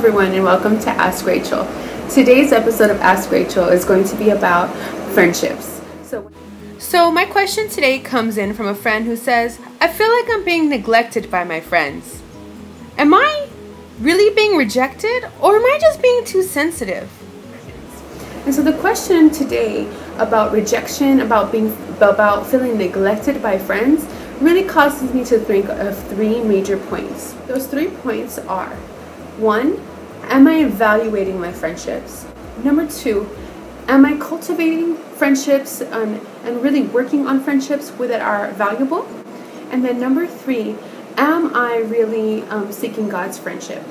everyone, and welcome to Ask Rachel. Today's episode of Ask Rachel is going to be about friendships. So my question today comes in from a friend who says, I feel like I'm being neglected by my friends. Am I really being rejected, or am I just being too sensitive? And so the question today about rejection, about feeling neglected by friends, really causes me to think of three major points. Those 3 points are: 1, am I evaluating my friendships? Number 2, am I cultivating friendships and really working on friendships that are valuable? And then number 3, am I really seeking God's friendship?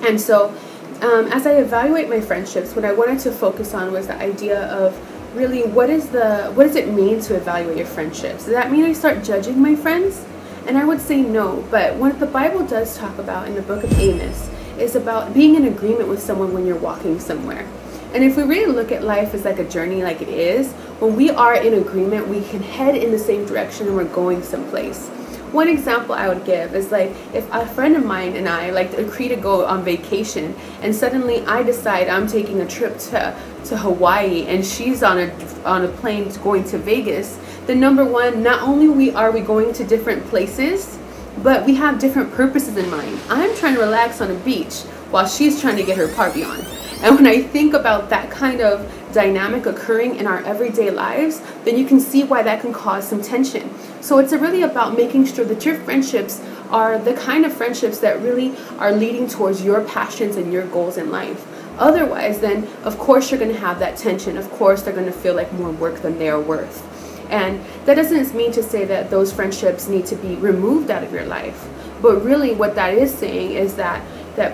And so as I evaluate my friendships, what I wanted to focus on was the idea of really what does it mean to evaluate your friendships? Does that mean I start judging my friends? And I would say no, but what the Bible does talk about in the book of Amos is about being in agreement with someone when you're walking somewhere. And if we really look at life as like a journey like it is, when we are in agreement, we can head in the same direction and we're going someplace. One example I would give is like if a friend of mine and I like agree to go on vacation, and suddenly I decide I'm taking a trip to Hawaii and she's on a plane going to Vegas, then number one, not only are we going to different places, but we have different purposes in mind. I'm trying to relax on a beach while she's trying to get her party on. And when I think about that kind of dynamic occurring in our everyday lives, then you can see why that can cause some tension. So it's really about making sure that your friendships are the kind of friendships that really are leading towards your passions and your goals in life. Otherwise, then, of course, you're going to have that tension. Of course, they're going to feel like more work than they are worth. And that doesn't mean to say that those friendships need to be removed out of your life. But really what that is saying is that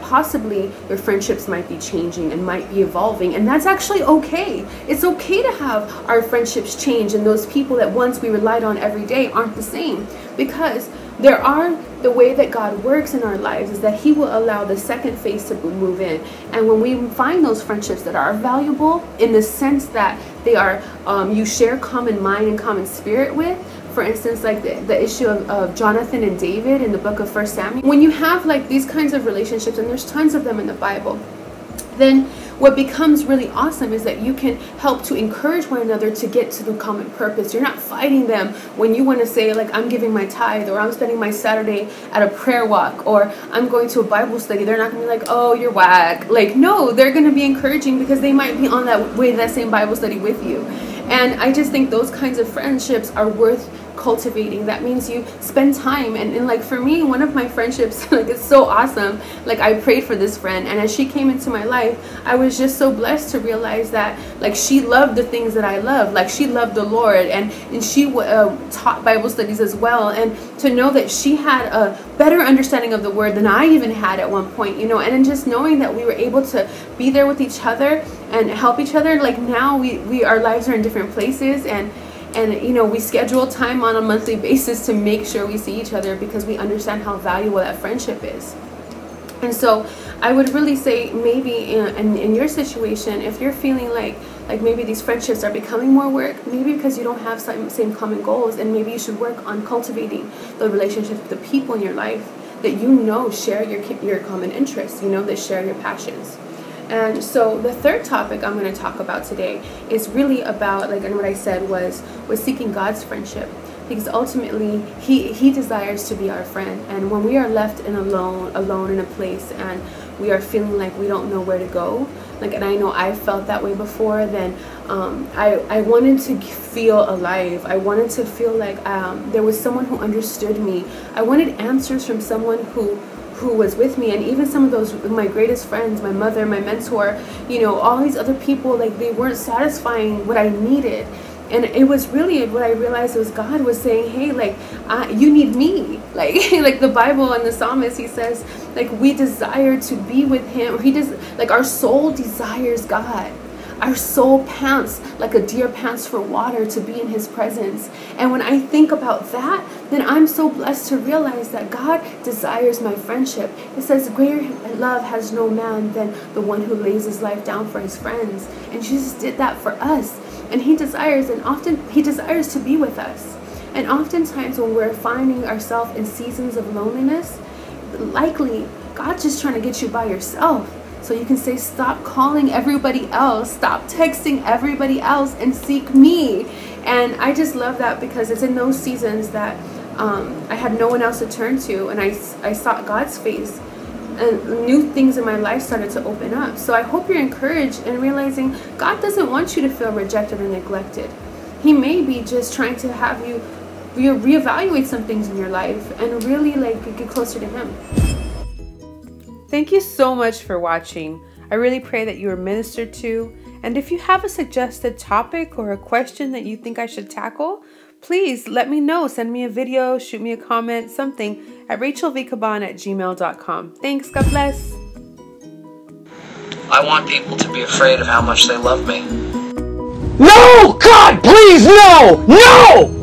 possibly your friendships might be changing and might be evolving, and that's actually okay. It's okay to have our friendships change, and those people that once we relied on every day aren't the same, because the way that God works in our lives is that He will allow the second phase to move in. And when we find those friendships that are valuable in the sense that they are you share common mind and common spirit with, for instance, like the issue of Jonathan and David in the book of 1 Samuel. When you have like these kinds of relationships, and there's tons of them in the Bible, then what becomes really awesome is that you can help to encourage one another to get to the common purpose. You're not fighting them when you want to say, like, I'm giving my tithe, or I'm spending my Saturday at a prayer walk, or I'm going to a Bible study. They're not going to be like, oh, you're whack. Like, no, they're going to be encouraging because they might be on that same Bible study with you. And I just think those kinds of friendships are worth cultivating. That means you spend time, and like for me, one of my friendships, like, it's so awesome. Like, I prayed for this friend, and as she came into my life, I was just so blessed to realize that like she loved the things that I love. Like, she loved the Lord, and she taught Bible studies as well, and to know that she had a better understanding of the word than I even had at one point, you know. And then just knowing that we were able to be there with each other and help each other. Like, now our lives are in different places, and you know, we schedule time on a monthly basis to make sure we see each other because we understand how valuable that friendship is. And so I would really say maybe in your situation, if you're feeling like maybe these friendships are becoming more work, maybe because you don't have same common goals, and maybe you should work on cultivating the relationships with the people in your life that you know share your common interests, you know, that share your passions. And so the third topic I'm going to talk about today is really about, like, and what I said was seeking God's friendship, because ultimately he desires to be our friend. And when we are left alone in a place, and we are feeling like we don't know where to go, like, and I know I felt that way before, then I wanted to feel alive. I wanted to feel like there was someone who understood me. I wanted answers from someone who was with me. And even some of those, my greatest friends, my mother, my mentor, you know, all these other people, like, they weren't satisfying what I needed. And it was really what I realized was God was saying, hey, like, you need me. Like, like the Bible and the psalmist, he says, like, we desire to be with him. Like, our soul desires God. Our soul pants like a deer pants for water to be in his presence. And when I think about that, then I'm so blessed to realize that God desires my friendship. It says, greater love has no man than the one who lays his life down for his friends. And Jesus did that for us. And he desires, and often he desires to be with us. And oftentimes when we're finding ourselves in seasons of loneliness, likely God's just trying to get you by yourself. So you can say, stop calling everybody else, stop texting everybody else, and seek me. And I just love that, because it's in those seasons that I had no one else to turn to, and I sought God's face, and new things in my life started to open up. So I hope you're encouraged in realizing God doesn't want you to feel rejected or neglected. He may be just trying to have you reevaluate some things in your life and really get closer to Him. Thank you so much for watching. I really pray that you were ministered to. And if you have a suggested topic or a question that you think I should tackle, please let me know. Send me a video, shoot me a comment, something at rachelvcaban@gmail.com. Thanks. God bless. I want people to be afraid of how much they love me. No! God, please, no! No!